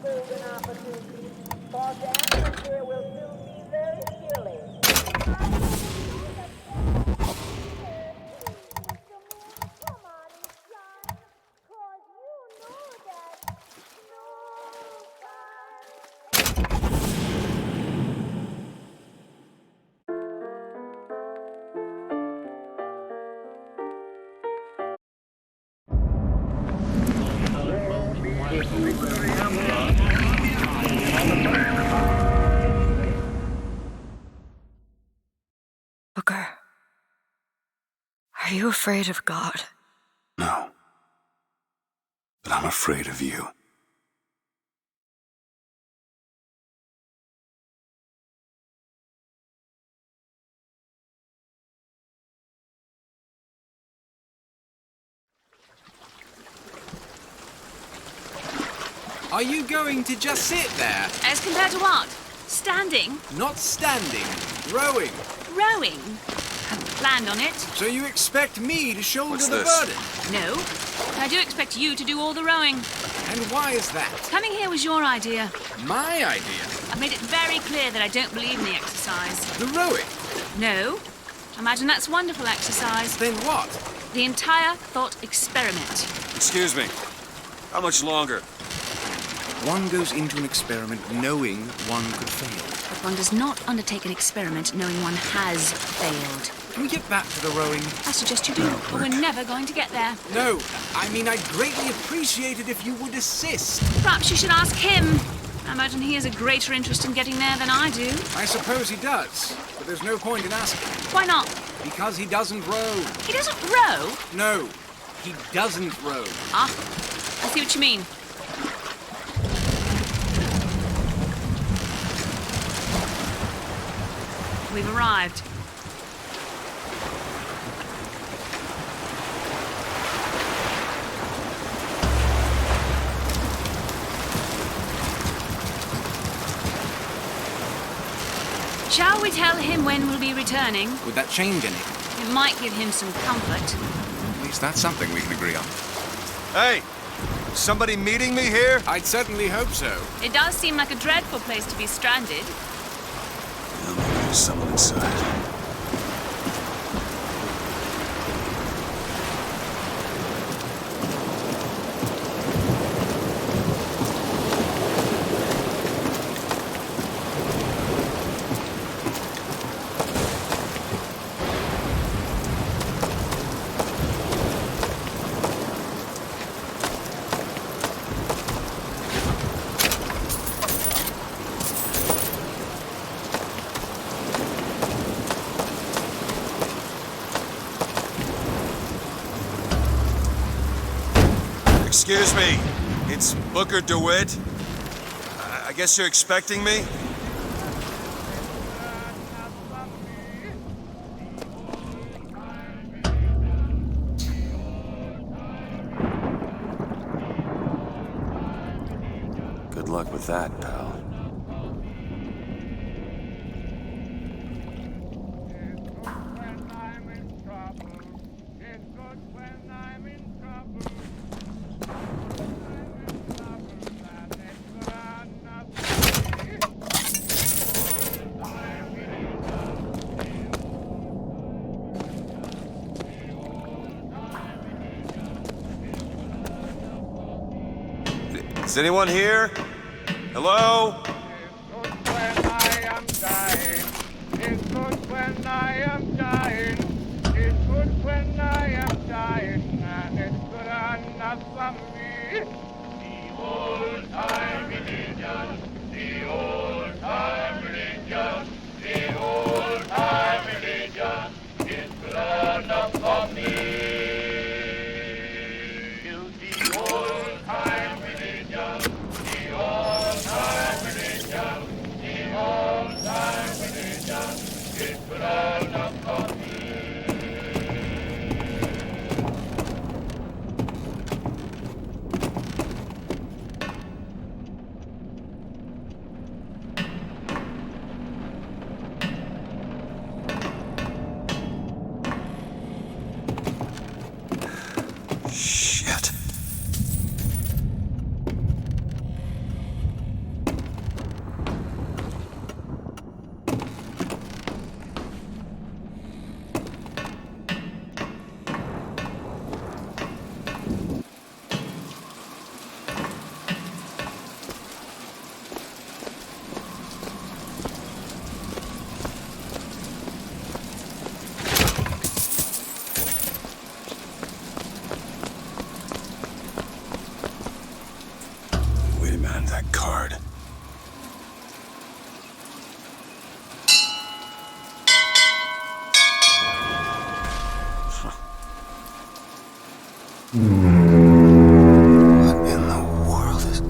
golden opportunity, for the atmosphere will soon be very chilly. Come on, John, 'cause you know that Booker, are you afraid of God? No. But I'm afraid of you. Are you going to just sit there? As compared to what? Standing? Not standing, rowing. Rowing? Hadn't planned on it. So you expect me to shoulder What's the this? burden? No. But I do expect you to do all the rowing. And why is that? Coming here was your idea. My idea? I've made it very clear that I don't believe in the exercise. The rowing? No. Imagine that's wonderful exercise. Then what? The entire thought experiment. Excuse me. How much longer? One goes into an experiment knowing one could fail. But one does not undertake an experiment knowing one has failed. Can we get back to the rowing? I suggest you do, but we're never going to get there. No, I mean I'd greatly appreciate it if you would assist. Perhaps you should ask him. I imagine he has a greater interest in getting there than I do. I suppose he does, but there's no point in asking. Why not? Because he doesn't row. He doesn't row. No, he doesn't row. Ah, I see what you mean. We've arrived. Shall we tell him when we'll be returning? Would that change anything? It might give him some comfort. At least that's something we can agree on. Hey! Somebody meeting me here? I'd certainly hope so. It does seem like a dreadful place to be stranded. Well, maybe there's someone inside. Excuse me, it's Booker DeWitt. I guess you're expecting me? Good luck with that, pal. Is anyone here? Hello? It's good when I am dying. It's good when I am dying. It's good when I am dying. And it's good enough for me. The old-time religion. The old-time religion. The old-time religion. It's good enough for me. The old-time religion. The old-time religion. Damn that card. What in the world is...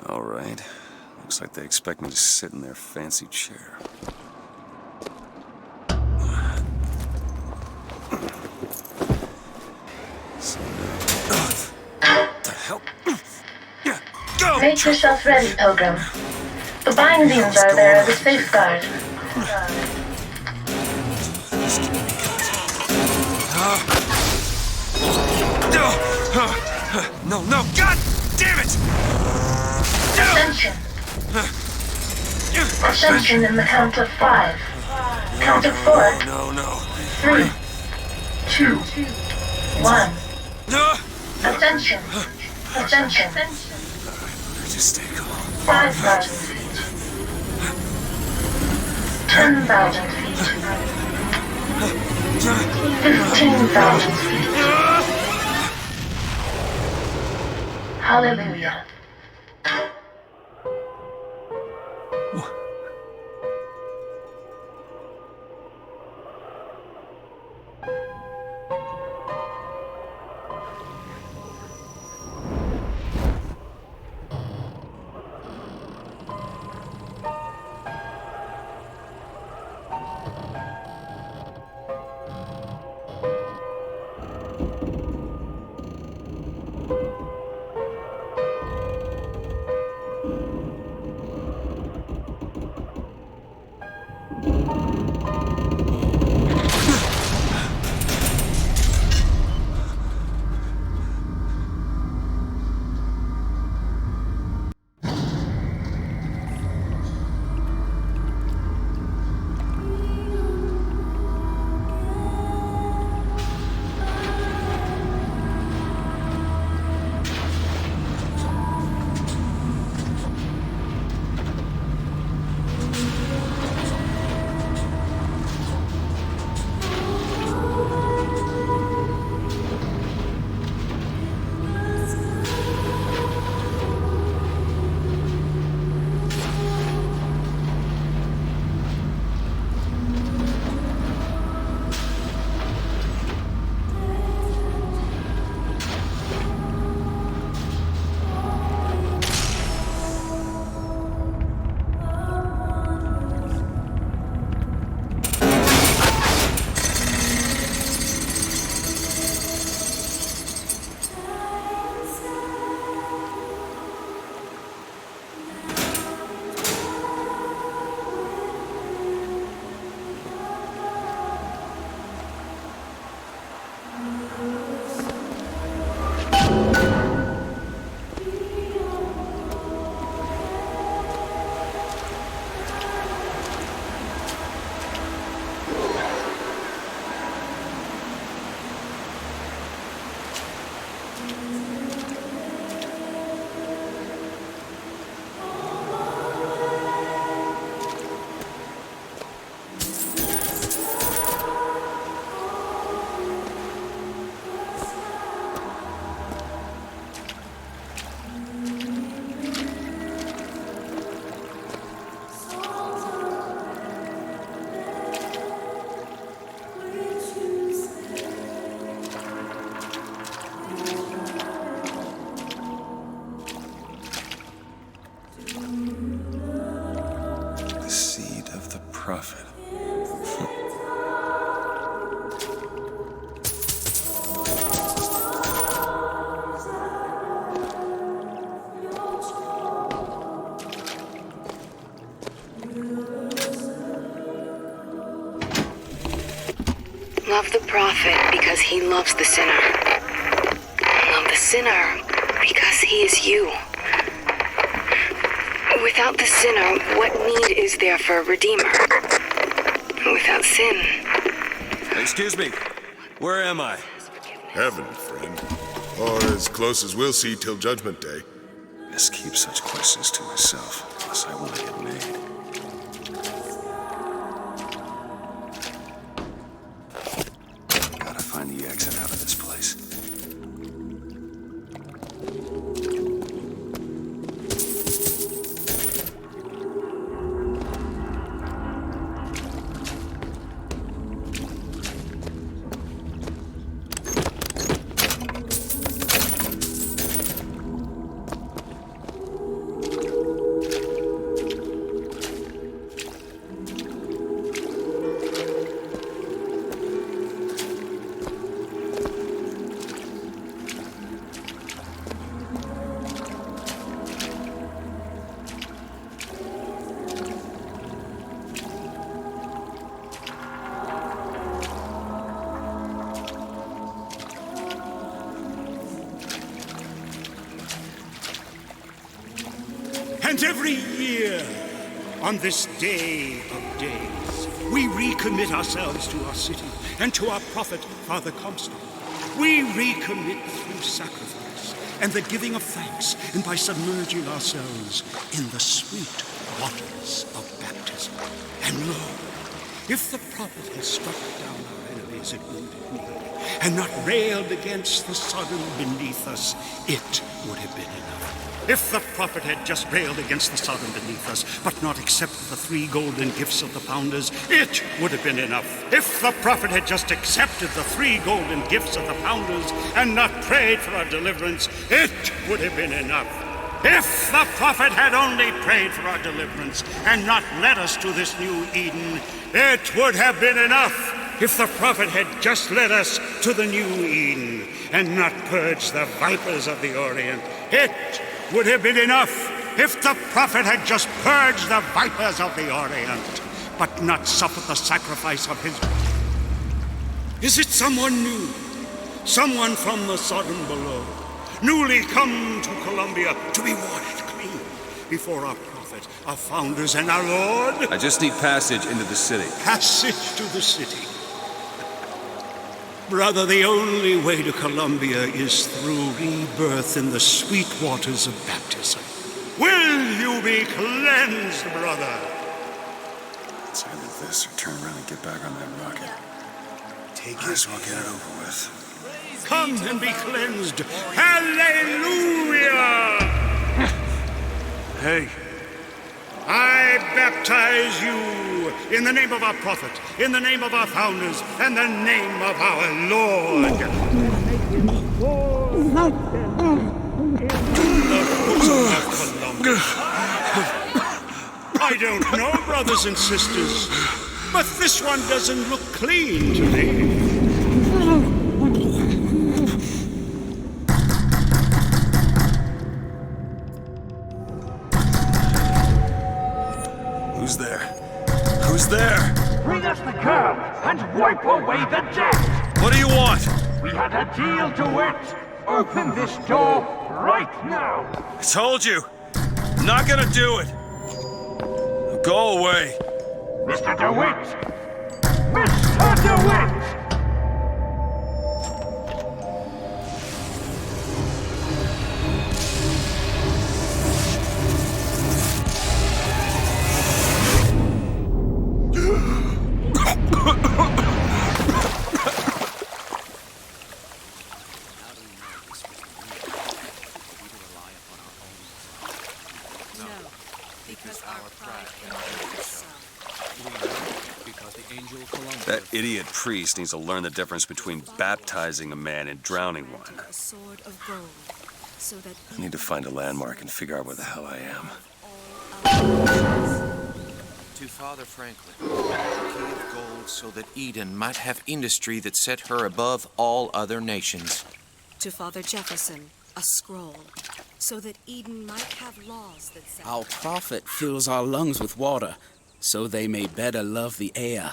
All right. Looks like they expect me to sit in their fancy chair. So now... What the hell? Go! Make yourself ready, Pilgrim. The bindings are there as a safeguard. No, no, God damn it! Ascension. Ascension in the count of 5. Count of 4. No. 3, 2, 1. No! Ascension. Ascension. Just stay calm. 5,000 feet. 10,000 feet. 15,000 feet. Hallelujah. the prophet because he loves the sinner. Love the sinner because he is you. Without the sinner, what need is there for a redeemer? Without sin. Excuse me. Where am I? Heaven, friend. Or as close as we'll see till Judgment Day. Best keep such questions to myself, unless I want to get made. Gotta find the exit out of this place. And every year, on this day of days, we recommit ourselves to our city and to our prophet, Father Comstock. We recommit through sacrifice and the giving of thanks, and by submerging ourselves in the sweet waters of baptism. And lo, if the prophet has struck down our enemies at wounded knee, and not railed against the Sodom beneath us, it would have been enough. If the prophet had just railed against the Sodom beneath us, but not accepted the 3 golden gifts of the founders, it would have been enough. If the prophet had just accepted the 3 golden gifts of the founders and not prayed for our deliverance, it would have been enough. If the prophet had only prayed for our deliverance and not led us to this new Eden, it would have been enough. If the prophet had just led us to the new Eden and not purged the vipers of the Orient, it would have been enough. If the prophet had just purged the vipers of the Orient, but not suffered the sacrifice of his... Is it someone new? Someone from the Sodom below, newly come to Columbia to be watered clean before our prophet, our founders, and our Lord? I just need passage into the city. Passage to the city. Brother, the only way to Columbia is through rebirth in the sweet waters of baptism. Will you be cleansed, brother? It's either this or turn around and get back on that rocket. Might as well get it over with. Come and be cleansed. Hallelujah! Hey. I baptize you in the name of our prophet, in the name of our founders, and the name of our Lord. I don't know, brothers and sisters, but this one doesn't look clean to me. Who's there? Who's there? Bring us the curb and wipe away the debt! What do you want? We had a deal, DeWitt! Open this door right now! I told you. I'm not gonna do it. Go away. Mr. DeWitt! Mr. DeWitt! That idiot priest needs to learn the difference between baptizing a man and drowning one. I need to find a landmark and figure out where the hell I am. To Father Franklin, a key of gold so that Eden might have industry that set her above all other nations. To Father Jefferson, a scroll, so that Eden might have laws that set... Our prophet fills our lungs with water, so they may better love the air.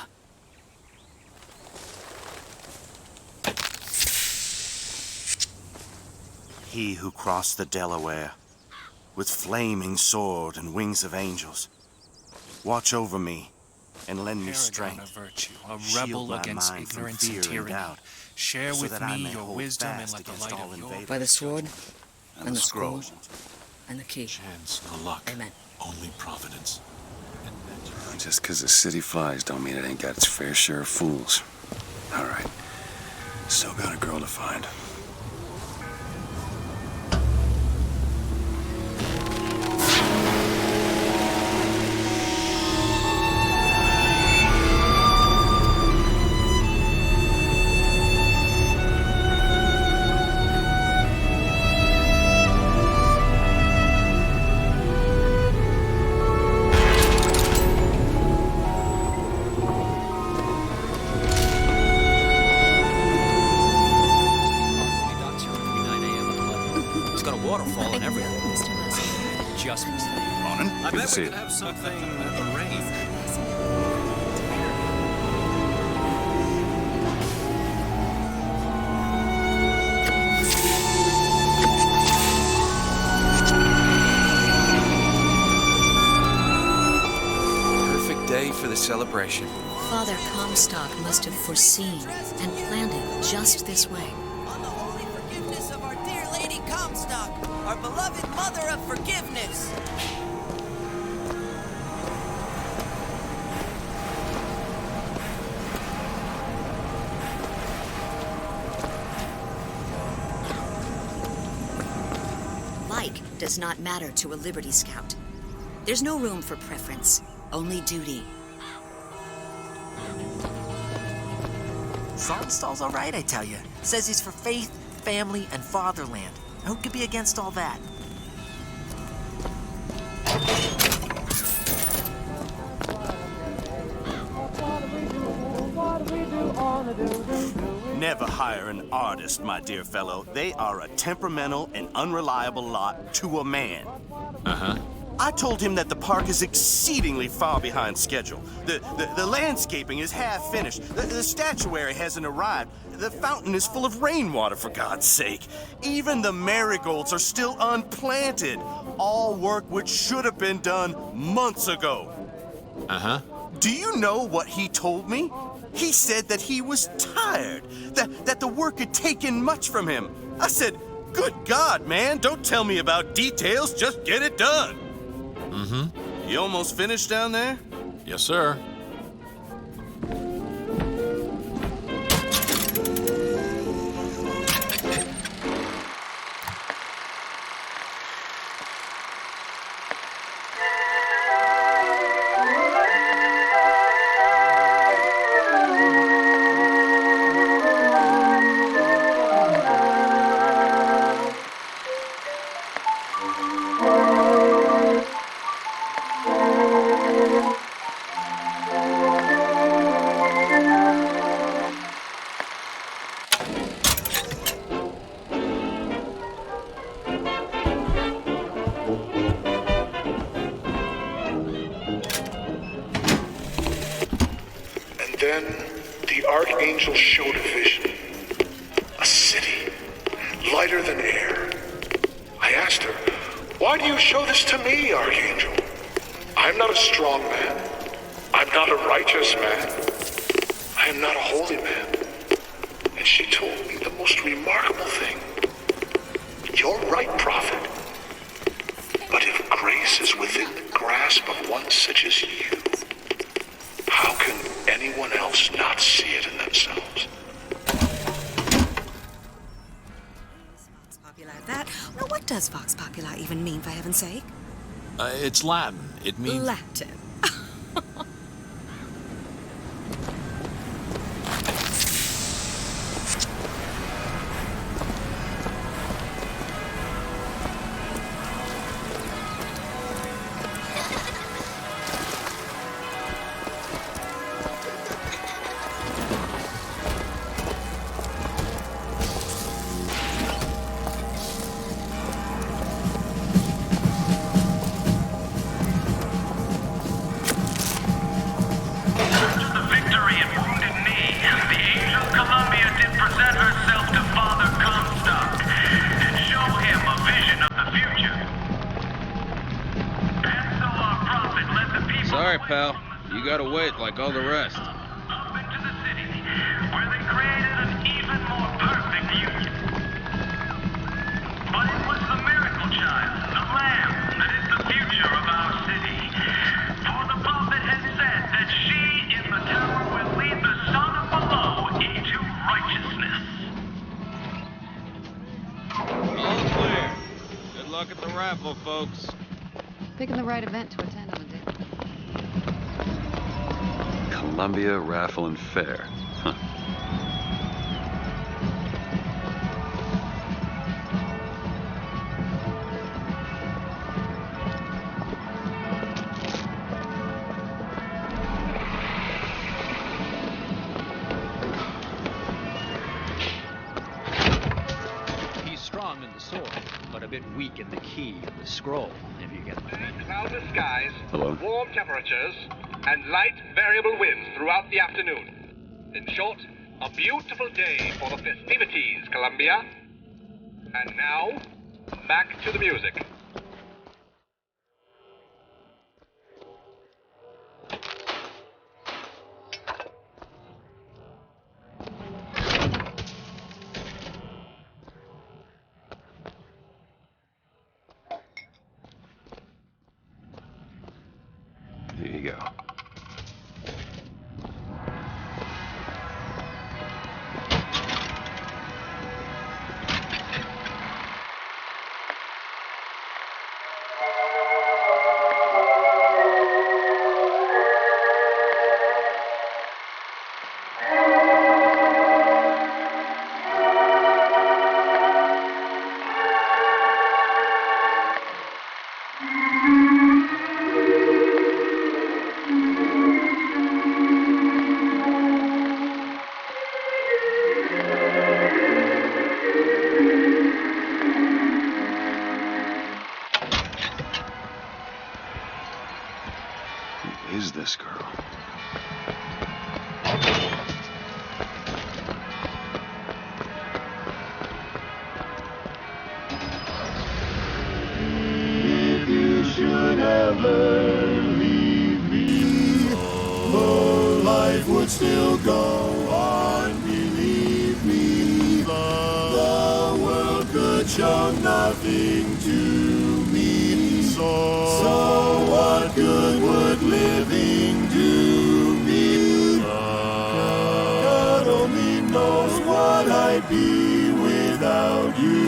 He who crossed the Delaware with flaming sword and wings of angels. Watch over me and lend me strength. Of virtue, a Shield rebel my against mind from ignorance fear and tyranny. doubt, Share so with that I me may your hold wisdom and fast let the against light all of your... invaders. By the sword and the scroll and the key. Chance, no luck. Amen. Only providence. Just 'cause the city flies don't mean it ain't got its fair share of fools. All right. Still got a girl to find. Waterfall and everything. Just missed it. Morning. I Good bet to see we you. could have something arranged. Perfect day for the celebration. Father Comstock must have foreseen and planned it just this way. Of our dear Lady Comstock, our beloved Mother of Forgiveness. Like does not matter to a Liberty Scout. There's no room for preference, only duty. Saltonstall's all right, I tell you. Says he's for faith, family, and fatherland. Who could be against all that? Never hire an artist, my dear fellow. They are a temperamental and unreliable lot to a man. Uh-huh. I told him that the park is exceedingly far behind schedule. The landscaping is half finished. The statuary hasn't arrived. The fountain is full of rainwater, for God's sake. Even the marigolds are still unplanted. All work which should have been done months ago. Uh-huh. Do you know what he told me? He said that he was tired, that the work had taken much from him. I said, good God, man, don't tell me about details, just get it done. Mm-hmm. You almost finished down there? Yes, sir. Then the Archangel showed a vision. A city, lighter than air. I asked her, why do you show this to me, Archangel? I'm not a strong man. I'm not a righteous man. I am not a holy man. And she told me the most remarkable thing. You're right, prophet. But if grace is within the grasp of one such as you, how can anyone else not see it in themselves? Vox Populi that. Now, what does Vox Populi even mean, for heaven's sake? It's Latin. It means... Latin. pal. You gotta wait like all the rest. But it was the miracle child, the lamb, that is the future of our city. For the prophet had said that she in the tower will lead the son of below into righteousness. All clear. Good luck at the raffle, folks. Picking the right event to attend on the day. Columbia Raffle and Fair. Huh. He's strong in the sword, but a bit weak in the key of the scroll, if you get my meaning. Cloudless skies, Hello? warm temperatures, and light variable winds throughout the afternoon. In short, a beautiful day for the festivities, Columbia. And now, back to the music. Here you go. Who is this girl? If you should ever leave me, the life would still go on, believe me. The world could show nothing to me. So what good would living do me? God only knows what I'd be without you.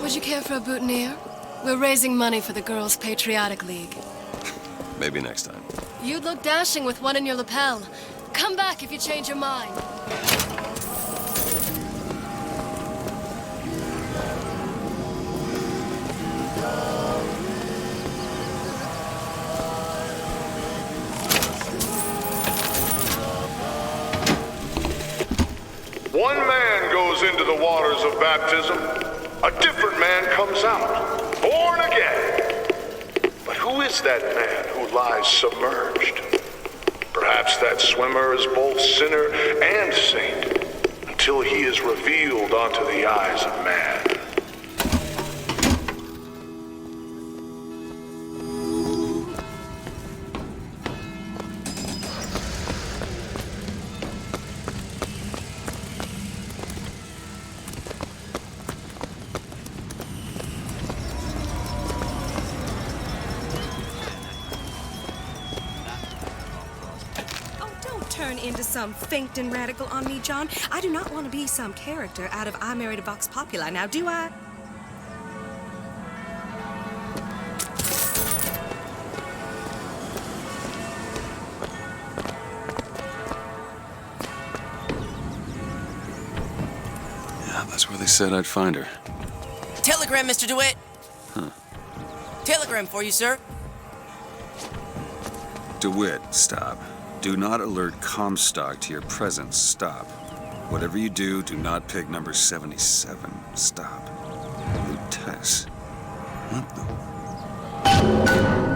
Would you care for a boutonniere? We're raising money for the Girls' Patriotic League. Maybe next time. You'd look dashing with one in your lapel. Come back if you change your mind. One man goes into the waters of baptism, a different man comes out, born again. But who is that man who lies submerged? Perhaps that swimmer is both sinner and saint, until he is revealed onto the eyes of man. Turn into some fainting radical on me, John. I do not want to be some character out of I Married a Vox Populi, now do I? Yeah, that's where they said I'd find her. Telegram, Mr. DeWitt. Huh. Telegram for you, sir. DeWitt, stop. Do not alert Comstock to your presence. Stop. Whatever you do, do not pick number 77. Stop. Lutess. What the...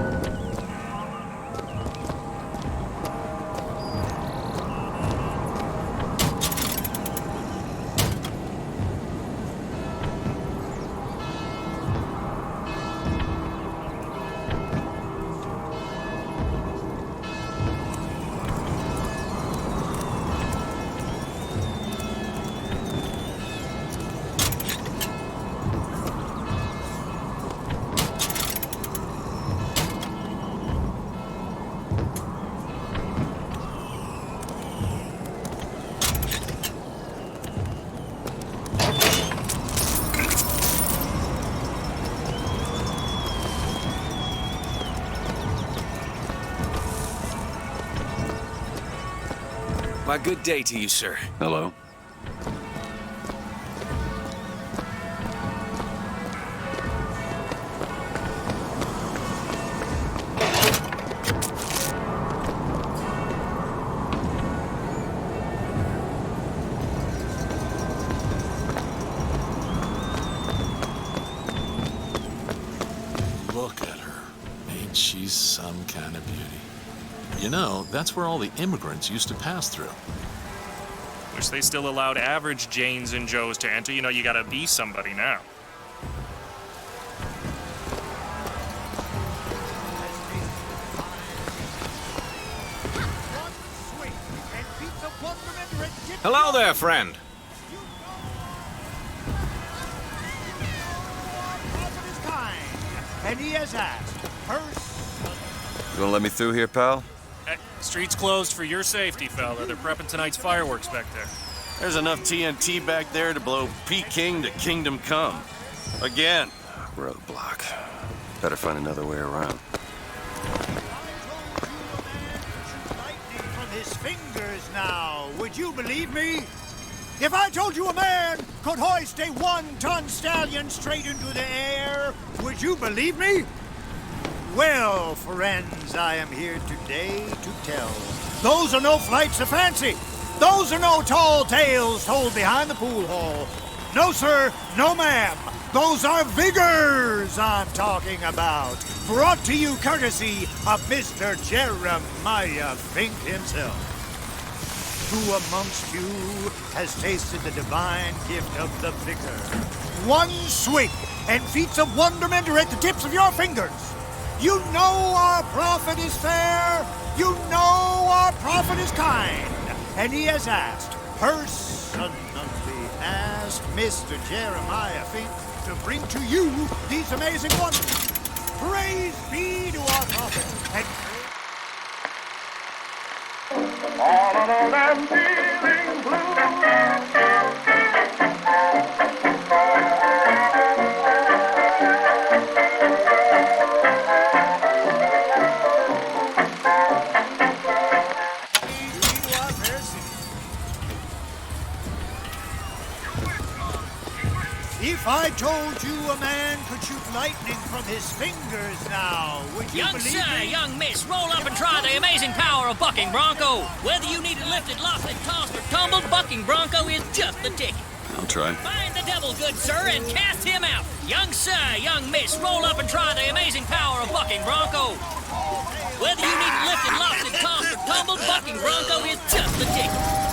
Why, good day to you, sir. Hello? Look at her. Ain't she some kind of beauty? You know, that's where all the immigrants used to pass through. Wish they still allowed average Janes and Joes to enter. You know, you gotta be somebody now. Hello there, friend. And he has asked, You gonna let me through here, pal? Street's closed for your safety, fella. They're prepping tonight's fireworks back there. There's enough TNT back there to blow Peking to Kingdom Come. Again. Roadblock. Better find another way around. from his fingers now. Would you believe me? If I told you a man could hoist a 1-ton stallion straight into the air, would you believe me? Well, friends, I am here today to tell. Those are no flights of fancy. Those are no tall tales told behind the pool hall. No, sir, no, ma'am. Those are vigors I'm talking about. Brought to you courtesy of Mr. Jeremiah Fink himself. Who amongst you has tasted the divine gift of the vigor? One swing, and feats of wonderment are at the tips of your fingers. You know our prophet is fair. You know our prophet is kind. And he has asked, personally asked Mr. Jeremiah Fink to bring to you these amazing wonders. Praise be to our prophet. And all alone I'm feeling blue. if I told you a man could shoot lightning from his fingers now, would you Young believe sir, me? young miss, roll up and try the amazing power of bucking bronco. Whether you need it lifted, lofted, tossed, or tumbled, bucking bronco is just the ticket. I'll try. Find the devil, good sir, and cast him out. Young sir, young miss, roll up and try the amazing power of bucking bronco. Whether you need it lifted, lofted, tossed, or tumbled, bucking bronco is just the ticket.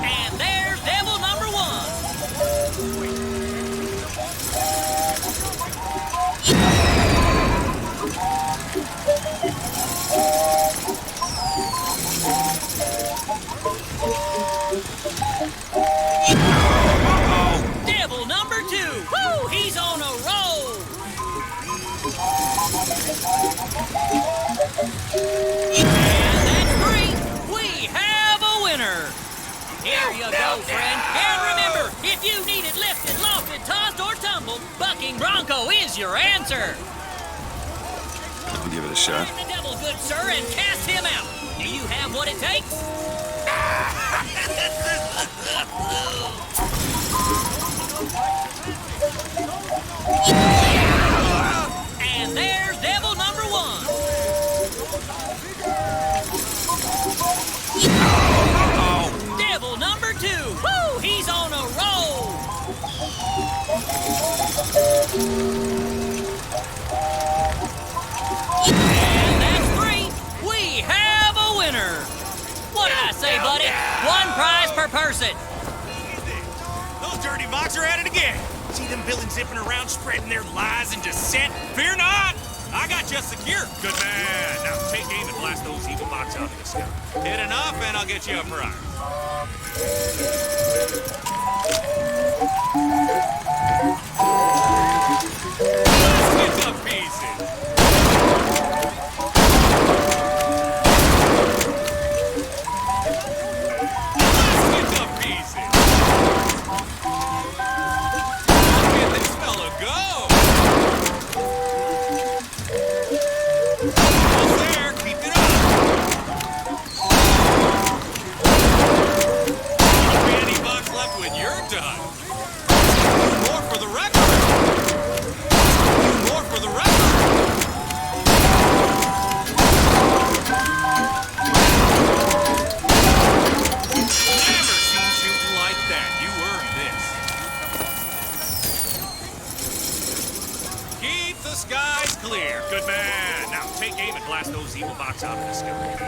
And there's devil number one. Devil number two. Woo! He's on a roll. And that's three. We have a winner. Here you go, friend. And remember, if you need it lifted, lofted, tossed, or tumbled, bucking bronco is your answer. I'll give it a shot. The devil devil, good sir, and cast him out. Do you have what it takes? And there's devil number one. Devil number two. Woo! He's on a roll. And that's three. We have a winner. What did I say, buddy? One prize per person. Those dirty Vox are at it again. See them villains zipping around, spreading their lies and dissent? Fear not! I got you secure. Good man. Now take aim and blast those evil Vox out of the sky. Hit enough and I'll get you a prize. Let's get the pieces.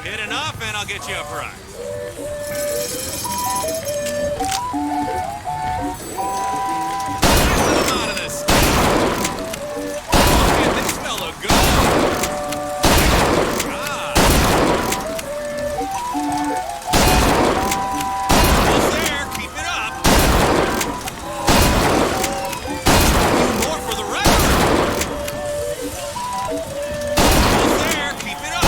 Hit enough and I'll get you a prize. Blast them out of the sky. Get this fella go. Almost there. Keep it up. More for the record. Almost there. Keep it up.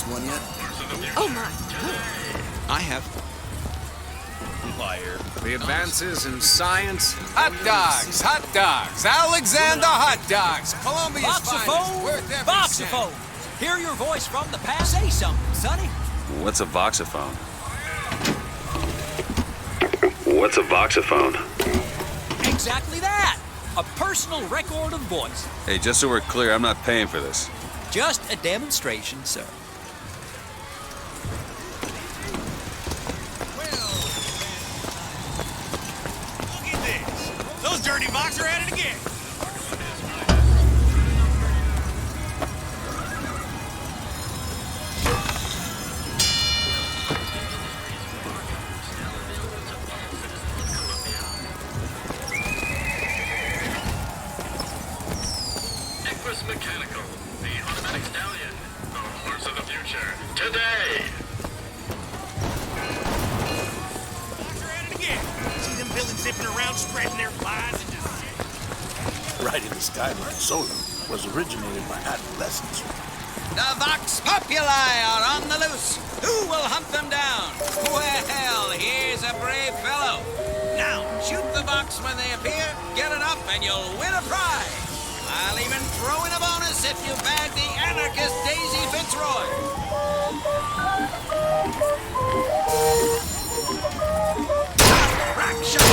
One yet? Oh my. I have. Liar. The advances in science. Hot dogs, hot dogs, Alexander hot dogs, Columbia's Voxophone, Voxophone. Hear your voice from the past. Say something, Sonny. What's a voxophone? What's a voxophone? Exactly that. A personal record of voice. Hey, just so we're clear, I'm not paying for this. Just a demonstration, sir. Those dirty Vox are at it again. Equus Mechanical, the automatic stallion, the horse of the future, today. Vox are at it again. See them villains zipping around, spreading their lies and dissent. Riding the sky like a solar was originated by adolescents. The Vox Populi are on the loose. Who will hunt them down? Well, here's a brave fellow. Now, shoot the Vox when they appear, get it up, and you'll win a prize. I'll even throw in a bonus if you bag the anarchist Daisy Fitzroy. Rack shot.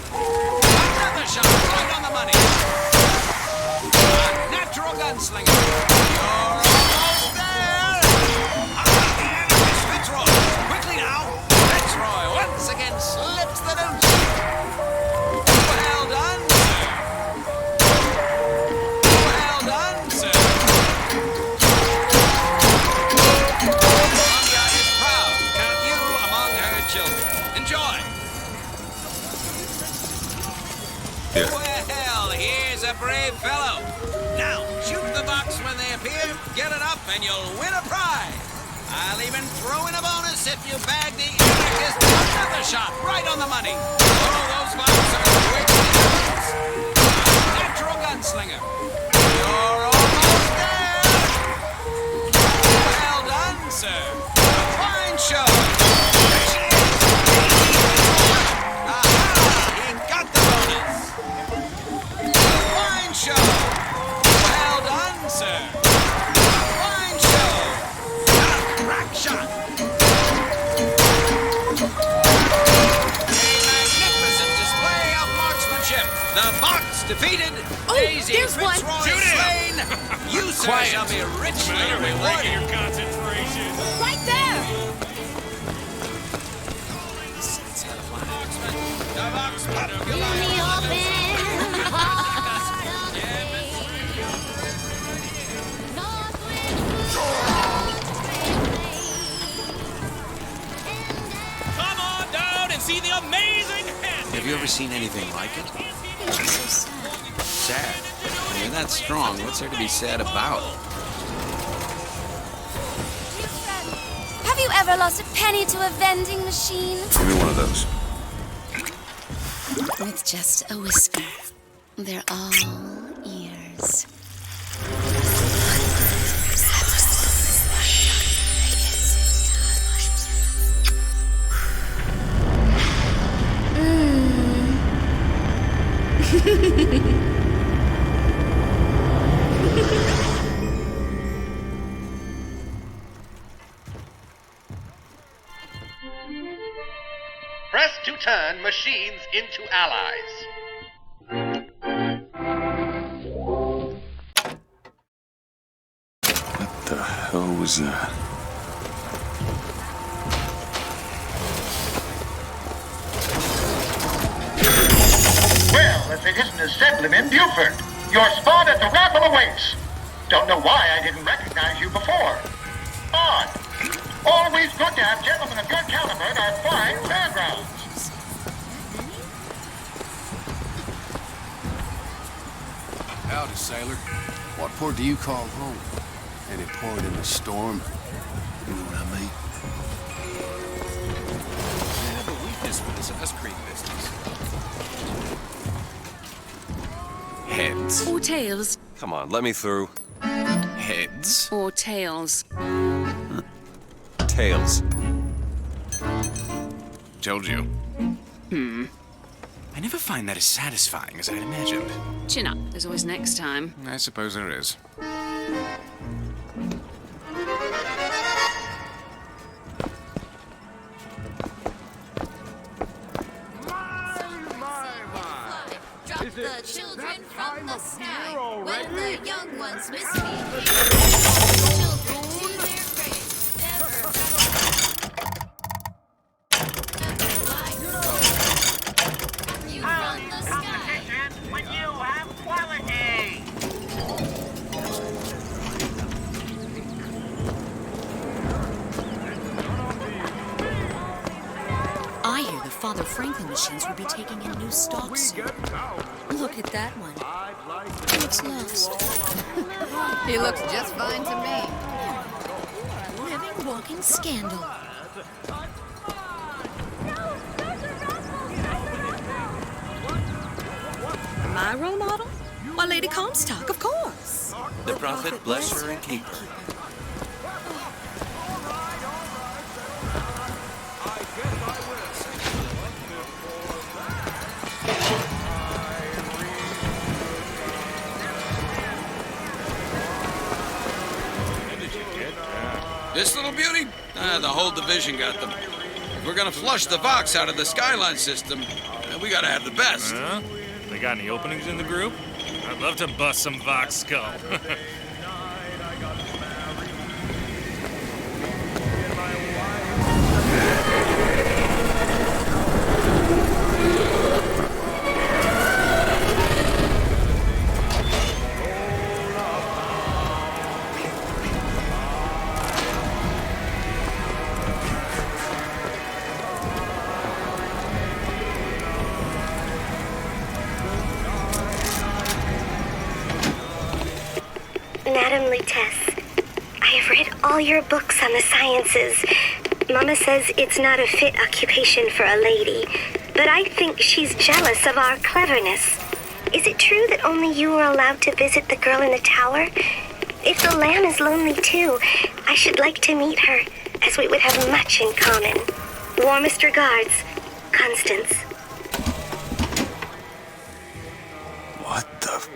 Another shot right on the money. A natural gunslinger. You're almost there. The anarchist Fitzroy. Quickly now. Fitzroy once again slips the noose. Well done, sir. Well done, sir. brave fellow. Now, shoot the box when they appear, get it up, and you'll win a prize. I'll even throw in a bonus if you bag the anarchist another shot right on the money. Oh, those bombs are quick as a natural gunslinger. You're almost there. Well done, sir. Fine show. Aha! He got the bonus. Fine show. Well done, sir. Fine show. Crack shot. A magnificent display of marksmanship. The box defeated. Daisy Fitzroy slain. You, sir, shall be richly rewarded. Your concentration. Right there! The box populi. Come on down and see the amazing hand. Have you ever seen anything like it? Sad. When you're that strong, what's there to be sad about? Have you ever lost a penny to a vending machine? Give me one of those. With just a whisper. They're all ears. Press to turn machines into allies. What the hell was that? Well, if it isn't a Settlement Buford, your spot at the raffle awaits. Don't know why I didn't recognize you before. Odd. Always good to have gentlemen of your caliber in our fine fairgrounds. Howdy, sailor. What port do you call home? Any port in the storm? You know what I mean? I have a weakness for this ice cream business. Heads. Or tails. Come on, let me through. Heads. Or tails. Tails. Told you. I never find that as satisfying as I'd imagined. Chin up. There's always next time. I suppose there is. Drop the children from the sky. When the young ones misbehave, children to their graves. Never you run the sky. When you have quality. I hear the Father Franklin machines will be taking in new stock soon. Look at that one. He looks lost. He looks just fine to me. Living, walking scandal. My role model? Why, Lady Comstock, of course. The prophet bless her and keep her. This little beauty? The whole division got them. If we're gonna flush the Vox out of the Skyline system, we gotta have the best. They got any openings in the group? I'd love to bust some Vox skull. Madame Lutece. I have read all your books on the sciences. Mama says it's not a fit occupation for a lady, but I think she's jealous of our cleverness. Is it true that only you are allowed to visit the girl in the tower? If the lamb is lonely too, I should like to meet her, as we would have much in common. Warmest regards, Constance. What the...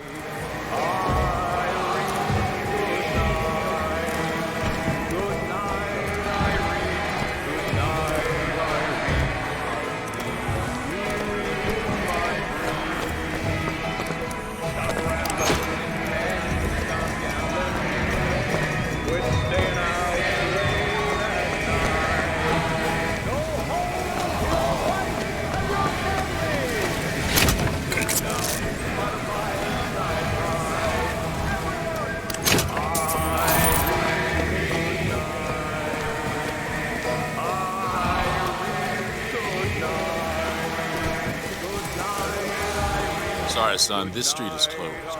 Sorry, son, this street is closed.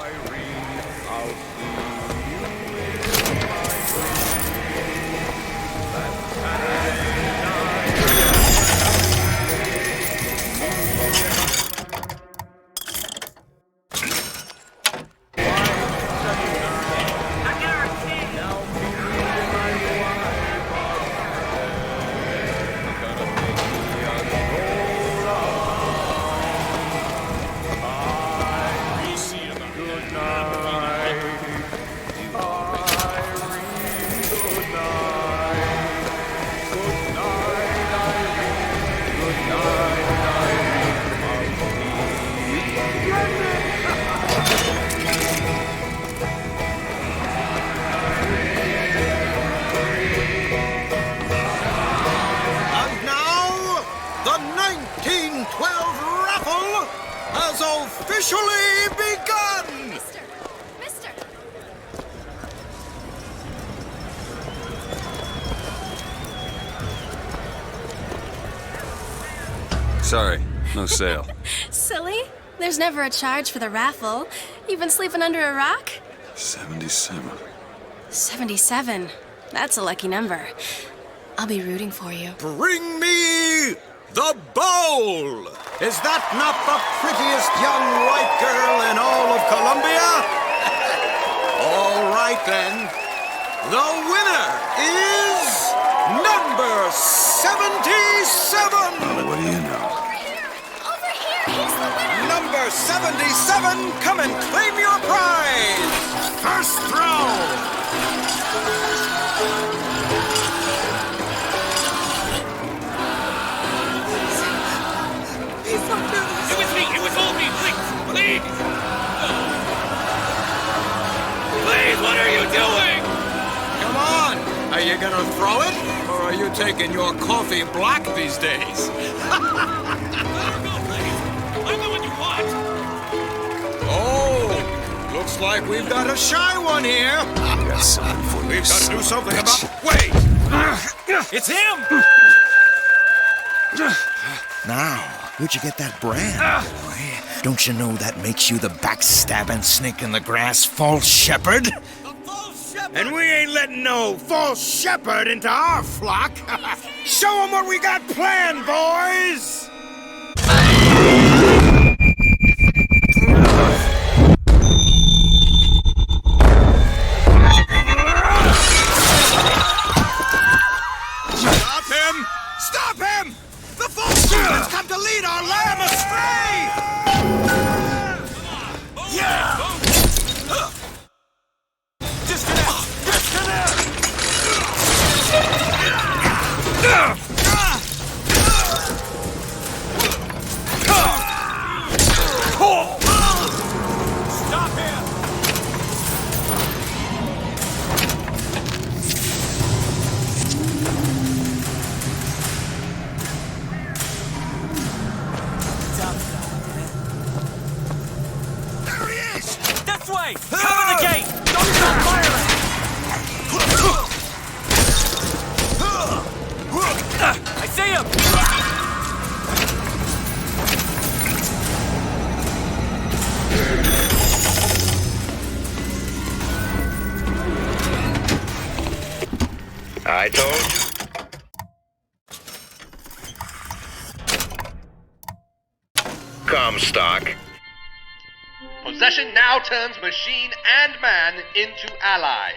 Officially begun! Mister! Sorry, no sale. Silly? There's never a charge for the raffle. You've been sleeping under a rock? 77. 77. That's a lucky number. I'll be rooting for you. Bring me the bowl! Is that not the prettiest young white girl in all of Columbia? All right, then. The winner is number 77! What do you know? Over here! He's the winner! Number 77, come and claim your prize! First throw! It was me! It was all me! Please! Please, what are you doing? Come on! Are you gonna throw it? Or are you taking your coffee black these days? I'm the one you want! Oh! Looks like we've got a shy one here! I got something for you. We've got to do something about... Wait! It's him! Now, where'd you get that brand, boy? Don't you know that makes you the backstabbing snake in the grass false shepherd? And we ain't letting no false shepherd into our flock. Show them what we got planned, boys! Stop him! Stop him! The false shepherd's come to lead our lamb astray! Yeah! Stop him! There he is! This way! Cover the gate! Don't stop firing! I see him! I told you. Comstock. Possession now turns machine and man into allies.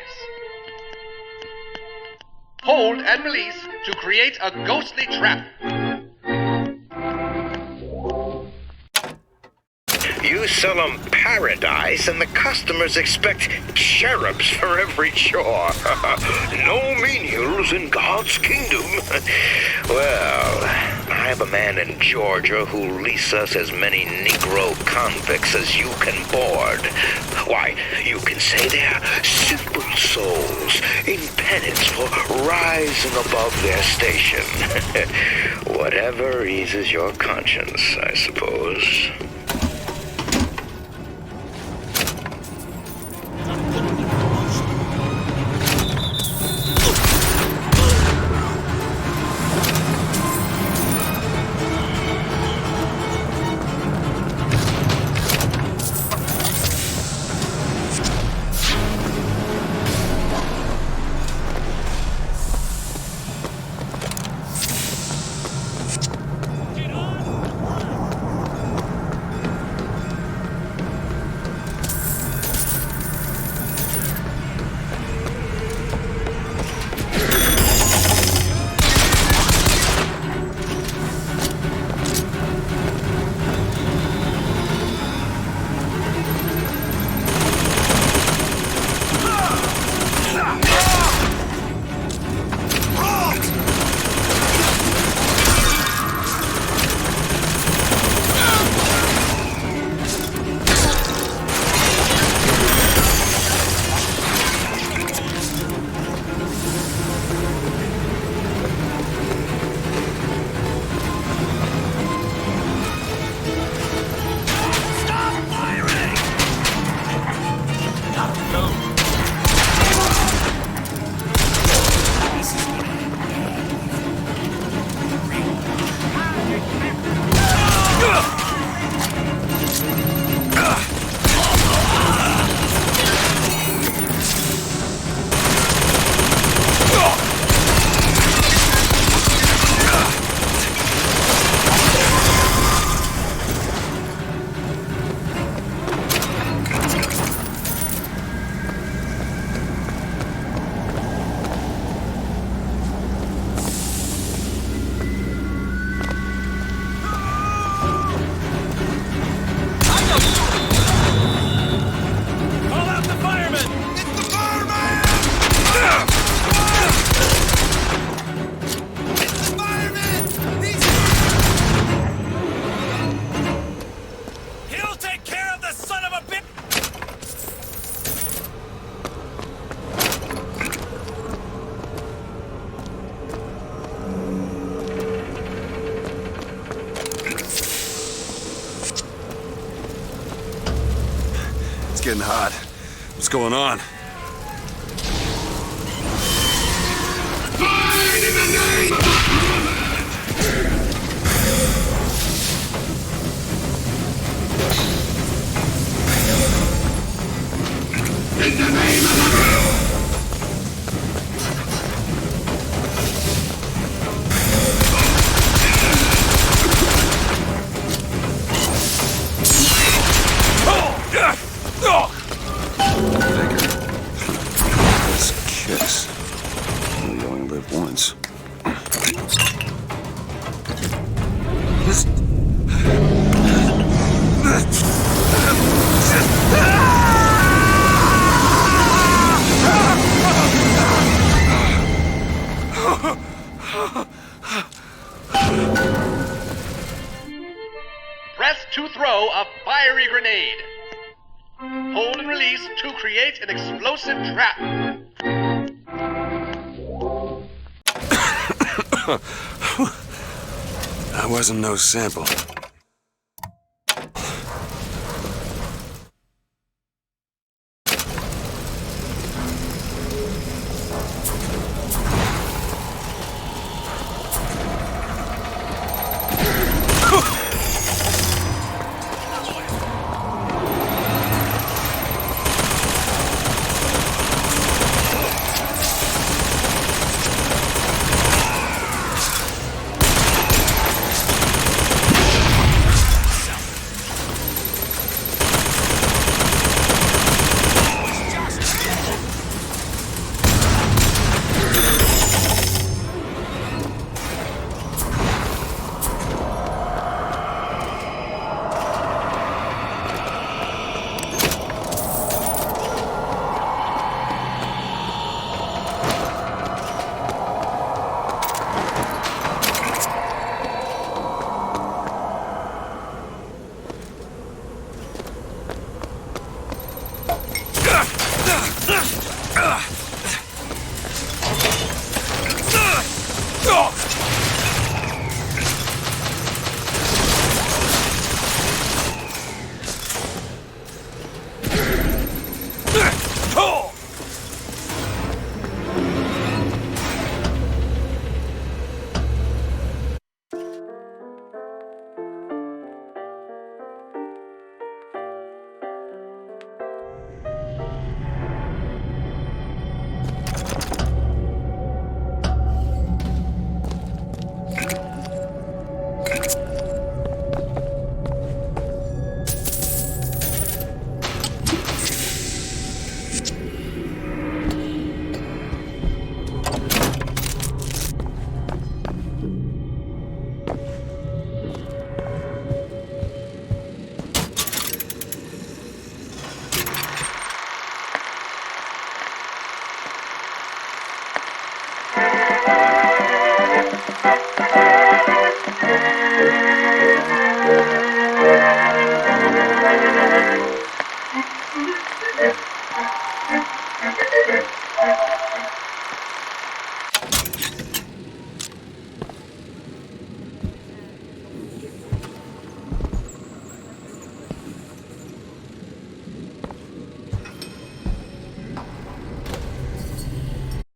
Hold and release to create a ghostly trap. You sell them paradise, and the customers expect cherubs for every chore. No menials in God's kingdom. Well, I have a man in Georgia who'll lease us as many Negro convicts as you can board. Why, you can say they're simple souls in penance for rising above their station. Whatever eases your conscience, I suppose. Getting hot. What's going on? In the name of the Let's kiss. We only live once. Press to throw a fiery grenade. Hold and release to create an explosive trap. That wasn't no sample. Bye.